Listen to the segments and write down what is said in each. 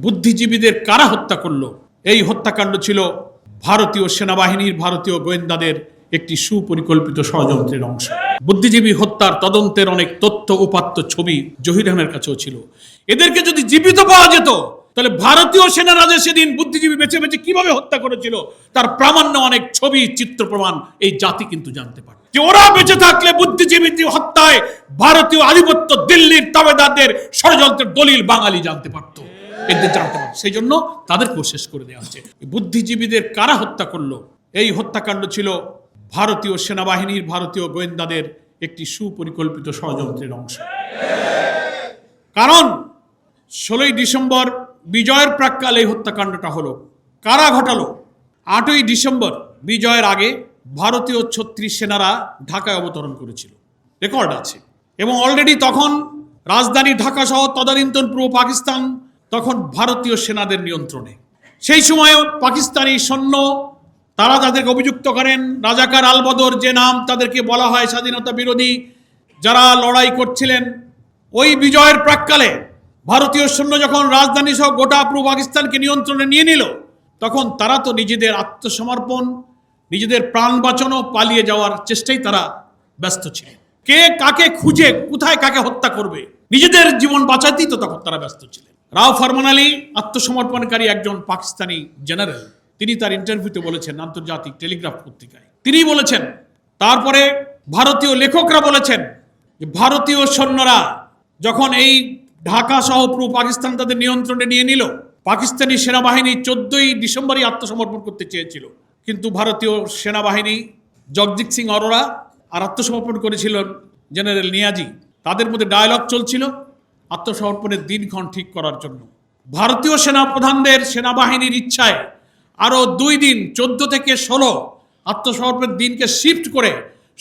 বুদ্ধিজীবীদের কারা হত্যা করলো? এই হত্যাকাণ্ড ছিল ভারতীয় সেনাবাহিনীর, ভারতীয় গোয়েন্দাদের একটি সুপরিকল্পিত ষড়যন্ত্রের অংশ। বুদ্ধিজীবী হত্যার তদন্তের অনেক তথ্য উপাত্ত ছবি জহির রায়হানের কাছেও ছিল। এদেরকে যদি জীবিত পাওয়া যেত তাহলে ভারতীয় সেনারা যে সেদিন বুদ্ধিজীবী বেছে বেছে কিভাবে হত্যা করেছিল তার প্রামাণ্য অনেক ছবি, চিত্র, প্রমাণ এই জাতি কিন্তু জানতে পারে যে ওরা বেঁচে থাকলে বুদ্ধিজীবী হত্যায় ভারতীয় আধিপত্য, দিল্লির তাবেদারদের ষড়যন্ত্রের দলিল বাঙালি জানতে পারত, এদের জানতে পারত। সেই জন্য তাদেরকেও শেষ করে দেওয়া হচ্ছে। বুদ্ধিজীবীদের কারা হত্যা করলো? এই হত্যাকাণ্ড ছিল ভারতীয় সেনাবাহিনীর, ভারতীয় গোয়েন্দাদের একটি সুপরিকল্পিত ষড়যন্ত্রের অংশ। কারণ 16ই ডিসেম্বর বিজয়ের প্রাক্কালে এই হত্যাকাণ্ডটা হলো। কারা ঘটালো? 8ই ডিসেম্বর বিজয়ের আগে ভারতীয় 36 সেনারা ঢাকায় অবতরণ করেছিল, রেকর্ড আছে। এবং অলরেডি তখন রাজধানী ঢাকা সহ তদানীন্তন পূর্ব পাকিস্তান তখন ভারতীয় সেনাদের নিয়ন্ত্রণে। সেই সময় পাকিস্তানি সৈন্য তারা তাদেরকে অভিযুক্ত করেন রাজাকার আলবদর, যে নাম তাদেরকে বলা হয় স্বাধীনতা বিরোধী যারা লড়াই করছিলেন। ওই বিজয়ের প্রাক্কালে ভারতীয় সৈন্য যখন রাজধানী সহ গোটা পূর্ব পাকিস্তানকে নিয়ন্ত্রণে নিয়ে নিল, তখন তারা তো নিজেদের আত্মসমর্পণ, নিজেদের প্রাণ বাঁচানো, পালিয়ে যাওয়ার চেষ্টায় তারা ব্যস্ত ছিলেন। কে কাকে খুঁজে কোথায় কাকে হত্যা করবে, নিজেদের জীবন বাঁচাতেই তো তখন তারা ব্যস্ত ছিলেন। রাও ফরমান আলী আত্মসমর্পণকারী একজন পাকিস্তানি জেনারেল, তিনি তার ইন্টারভিউতে বলেছেন আন্তর্জাতিক টেলিগ্রাফ পত্রিকায়, তিনি বলেছেন, তারপরে ভারতীয় লেখকরা বলেছেন যে ভারতীয় সৈন্যরা যখন এই ঢাকা সহ পূর্ব পাকিস্তান তাদের নিয়ন্ত্রণে নিয়ে নিল, পাকিস্তানি সেনাবাহিনী 14ই ডিসেম্বরই আত্মসমর্পণ করতে চেয়েছিল, কিন্তু ভারতীয় সেনাবাহিনী জগজিৎ সিং অরোরা আর আত্মসমর্পণ করেছিলেন জেনারেল নিয়াজি। তাদের মধ্যে ডায়ালগ চলছিল আত্মসমর্পণের দিনক্ষণ ঠিক করার জন্য। ভারতীয় সেনাপ্রধানদের সেনাবাহিনীর ইচ্ছায় আরও 2 দিন 14 থেকে 16 আত্মসমর্পণের দিনকে শিফট করে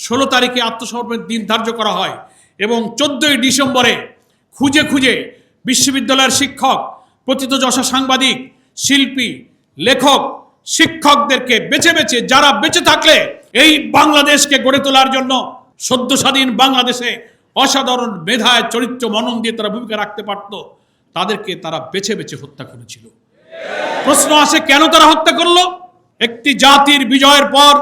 16 তারিখে আত্মসমর্পণের দিন ধার্য করা হয়। এবং 14ই ডিসেম্বরে খুঁজে খুঁজে বিশ্ববিদ্যালয়ের শিক্ষক, প্রথিতযশা সাংবাদিক, শিল্পী, লেখক, শিক্ষকদেরকে বেছে বেছে যারা বেঁচে থাকলে এই বাংলাদেশকে গড়ে তোলার জন্য সদ্য স্বাধীন বাংলাদেশে অসাধারণ মেধায়, চরিত্র, মনন দিয়ে তারা ভূমিকা রাখতে পারত, তাদেরকে তারা বেছে বেছে হত্যা করেছিল। প্রশ্ন আসে, কেন তারা হত্যা করলো? একটি জাতির বিজয়ের পর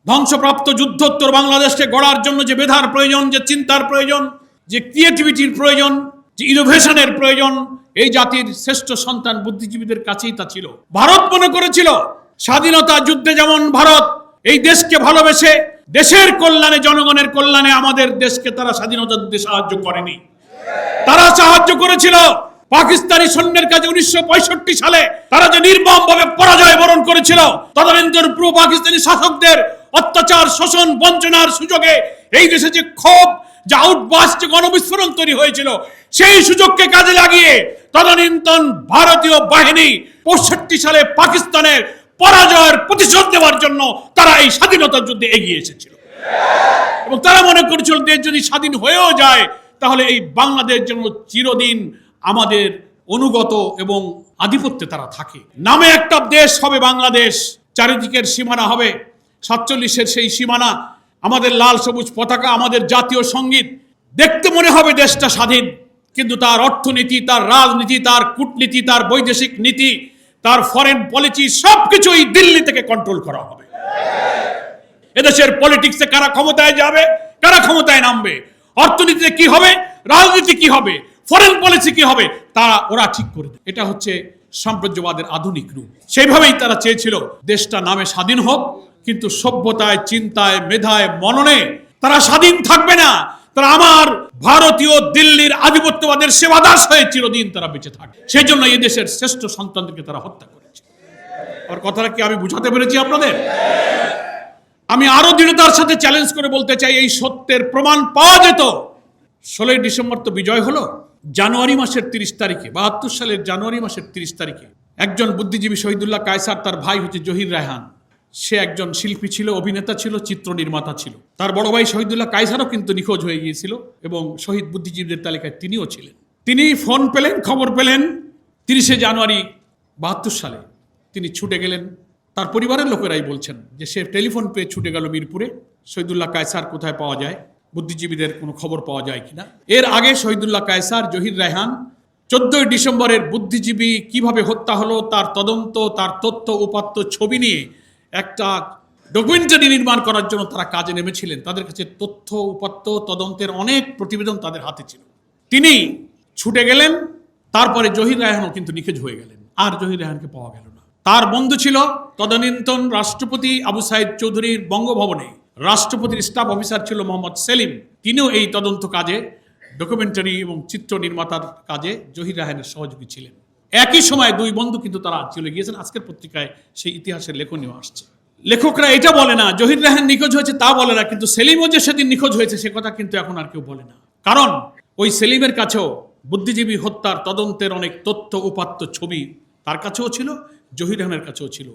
ধ্বংসপ্রাপ্ত যুদ্ধোত্তর বাংলাদেশকে গড়ার জন্য যে মেধার প্রয়োজন, যে চিন্তার প্রয়োজন, যে ক্রিয়েটিভিটির প্রয়োজন, যে ইনোভেশনের প্রয়োজন, এই জাতির শ্রেষ্ঠ সন্তান বুদ্ধিজীবীদের কাছেই তা ছিল। ভারত মনে করেছিল স্বাধীনতা যুদ্ধে যেমন ভারত এই দেশকে ভালোবেসে দেশের কল্যাণে, জনগণের কল্যাণে আমাদের দেশকে তারা স্বাধীনতা যুদ্ধে সাহায্য করেনি, তারা সাহায্য করেছিল পাকিস্তানি সৈন্যের কাছে 1965 সালে তারা যে নির্মমভাবে পরাজয় বরণ করেছিল, তদানীন্তন পূর্ব পাকিস্তানি শাসকদের অত্যাচার, শোষণ, বঞ্চনার সুযোগে এই দেশে যে ক্ষোভ, যে আউটবাস্ট, যে গণবিস্ফোরণ তৈরি হয়েছিল, সেই সুযোগকে কাজে লাগিয়ে তদানীন্তন ভারতীয় বাহিনী 65 সালে পাকিস্তানের পরাজয়ের প্রতিশোধ নেওয়ার জন্য তারা এই স্বাধীনতার যুদ্ধে এগিয়ে এসেছিল। এবং তারা মনে করেছিল দেশ যদি স্বাধীন হয়েও যায় তাহলে এই বাংলাদেশ যেন চিরদিন আমাদের অনুগত এবং আধিপত্যে তারা থাকে। নামে একটা দেশ হবে বাংলাদেশ, চারিদিকের সীমানা হবে 47-এর সেই সীমানা, আমাদের লাল সবুজ পতাকা, আমাদের জাতীয় সঙ্গীত। দেখতে মনে হবে দেশটা স্বাধীন, কিন্তু তার অর্থনীতি, তার রাজনীতি, তার কূটনীতি, তার বৈদেশিক নীতি, তার ফরেন পলিসি সবকিছুই দিল্লি থেকে কন্ট্রোল করা হবে। এদেশের পলিটিক্সে কারা ক্ষমতায় যাবে, কারা ক্ষমতায় নামবে, অর্থনীতিতে কি হবে, রাজনীতি কি হবে, ফরেন পলিসি কি হবে, ওরা ঠিক করে দেবে। এটা হচ্ছে সাম্রাজ্যবাদের আধুনিক রূপ। সেইভাবেই তারা চেয়েছিল দেশটা নামে স্বাধীন হোক, কিন্তু সভ্যতায়, চিন্তায়, মেধায়, মননে তারা স্বাধীন থাকবে না। তারা আমার ভারতীয় দিল্লির আধিপত্যবাদের সেবাদাস হয়ে চিরদিন তারা বেঁচে থাকে। সেই জন্য এই দেশের শ্রেষ্ঠ সন্তানদেরকে তারা হত্যা করেছে। আর কথাটা কি আমি বুঝাতে পেরেছি আপনাদের? আমি আরো দৃঢ়তার সাথে চ্যালেঞ্জ করে বলতে চাই, এই সত্যের প্রমাণ পাওয়া যেত। 16ই ডিসেম্বর তো বিজয় হলো, জানুয়ারি মাসের 30 তারিখে, 72 সালের জানুয়ারি মাসের 30 তারিখে একজন বুদ্ধিজীবী শহীদুল্লাহ কায়সার, তার ভাই হচ্ছে জহির রায়হান, সে একজন শিল্পী ছিল, অভিনেতা ছিল, চিত্র নির্মাতা ছিল। তার বড় ভাই শহীদুল্লাহ কায়সারও কিন্তু নিখোঁজ হয়ে গিয়েছিল এবং শহীদ বুদ্ধিজীবীদের তালিকায় তিনিও ছিলেন। তিনি ফোন পেলেন, খবর পেলেন 30শে জানুয়ারি 72 সালে। তিনি ছুটে গেলেন, তার পরিবারের লোকেরাই বলছেন যে সে টেলিফোন পেয়ে ছুটে গেল মিরপুরে, শহীদুল্লাহ কায়সার কোথায় পাওয়া যায়, বুদ্ধিজীবীদের কোনো খবর পাওয়া যায় কিনা। এর আগে শহীদুল্লাহ কায়সার, জহির রায়হান 14ই ডিসেম্বরের বুদ্ধিজীবী কিভাবে হত্যা হলো তার তদন্ত, তার তথ্য উপাত্ত ছবি নিয়ে একটা ডকুমেন্টারি নির্মাণ করার জন্য তারা কাজে নেমেছিলেন। তাদের কাছে তথ্য উপাত্ত তদন্তের অনেক প্রতিবেদন তাদের হাতে ছিল। তিনি ছুটে গেলেন, তারপরে জহির রায়হানও কিন্তু নিখোঁজ হয়ে গেলেন, আর জহির রায়হানকে পাওয়া গেল না। তার বন্ধু ছিল তদানীন্তন রাষ্ট্রপতি আবু সাইদ চৌধুরীর বঙ্গভবনে রাষ্ট্রপতির স্টাফ অফিসার ছিল মোহাম্মদ সেলিম। তিনিও এই তদন্ত কাজে, ডকুমেন্টারি এবং চিত্র নির্মাতার কাজে জহির রায়হানের সহযোগী ছিলেন। একই সময় দুই বন্ধু কিন্তু তারা চলে গিয়েছেন। আজকের পত্রিকায় সেই ইতিহাসের লেখনীয় আসছে। লেখকরা এটা বলে না জহির রায়হান নিখোঁজ হয়েছে, তা বলে না, কিন্তু সেলিমও যে সেদিন নিখোঁজ হয়েছে সে কথা কিন্তু এখন আর কেউ বলে না। কারণ ওই সেলিমের কাছেও বুদ্ধিজীবী হত্যার তদন্তের অনেক তথ্য উপাত্ত ছবি তার কাছেও ছিল, জহির রায়হানের কাছেও ছিল।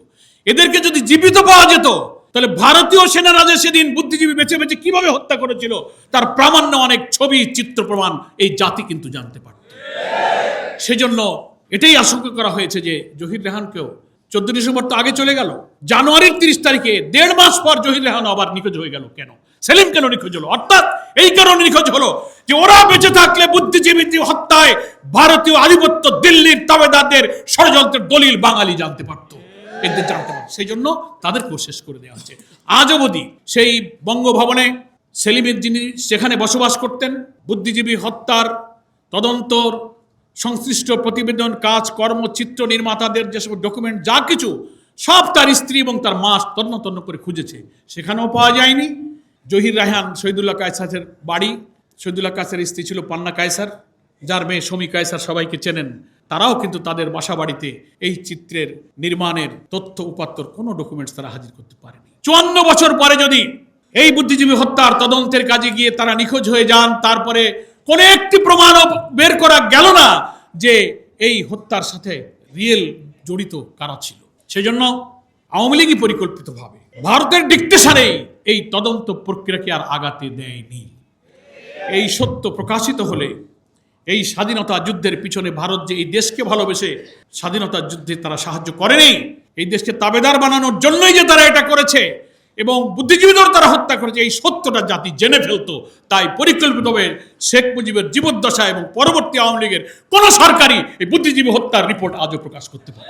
এদেরকে যদি জীবিত পাওয়া যেত তাহলে ভারতীয় সেনারা যে সেদিন বুদ্ধিজীবী বেছে বেছে কিভাবে হত্যা করেছিল তার প্রামাণ্য অনেক ছবি, চিত্র, প্রমাণ এই জাতি কিন্তু জানতে পারত। সেজন্য এটাই আশঙ্কা করা হয়েছে যে জহির রায়হানকেও 14 ডিসেম্বর তো আগে চলে গেল, জানুয়ারির 30 তারিখে 1.5 মাস পর জহির রায়হান আবার নিখোঁজ হয়ে গেল। কেন? সেলিম কেন নিখোঁজ হলো? অর্থাৎ এই কারণে নিখোঁজ হলো যে ওরা বেঁচে থাকলে বুদ্ধিজীবী হত্যায় ভারতীয় আধিপত্য, দিল্লির তাবেদারদের ষড়যন্ত্রের দলিল বাঙালি জানতে পারত, এদের জানতে পারত। সেই জন্য তাদেরকেও শেষ করে দেওয়া হচ্ছে। আজ অবধি সেই বঙ্গভবনে সেলিমের যিনি সেখানে বসবাস করতেন, বুদ্ধিজীবী হত্যার তদন্তর সংশ্লিষ্ট প্রতিবেদন, কাজ, কর্ম, চিত্র নির্মাতাদের যেসব ডকুমেন্ট যা কিছু সব তার স্ত্রী এবং তার মা তন্ন তন্ন করে খুঁজেছে, সেখানেও পাওয়া যায়নি। জহির রায়হান শহীদুল্লাহ কায়সারের বাড়ি, শহীদুল্লাহ কায়সারের স্ত্রী ছিল পান্না কায়সার, যার মেয়ে শমী কায়সার সবাইকে চেনেন, তারাও কিন্তু তাদের বাসা বাড়িতে এই চিত্রের নির্মাণের তথ্য উপাত্তর কোনো ডকুমেন্টস তারা হাজির করতে পারেনি। 54 বছর পরে যদি এই বুদ্ধিজীবী হত্যার তদন্তের কাজে গিয়ে তারা নিখোঁজ হয়ে যান, তারপরে কোনো একটি প্রমাণও বের করা গেল না যে এই হত্যার সাথে রিয়েল জড়িত কারা ছিল। সেজন্য আওয়ামী লীগই পরিকল্পিতভাবে ভারতের ডিকটেশনে এই তদন্ত প্রক্রিয়াকে আর আগাতে দেয়নি। এই সত্য প্রকাশিত হলে এই স্বাধীনতা যুদ্ধের পিছনে ভারত যে এই দেশকে ভালোবেসে স্বাধীনতা যুদ্ধে তারা সাহায্য করেনি, এই দেশকে তাবেদার বানানোর জন্যই যে তারা এটা করেছে এবং বুদ্ধিজীবীদের তারা হত্যা করেছে, এই সত্যটা জাতি জেনে ফেলতো। তাই পরিকল্পিতভাবে শেখ মুজিবের জীবদ্দশা এবং পরবর্তী আওয়ামী লীগের কোন সরকারই এই বুদ্ধিজীবী হত্যার রিপোর্ট আজও প্রকাশ করতে পারে।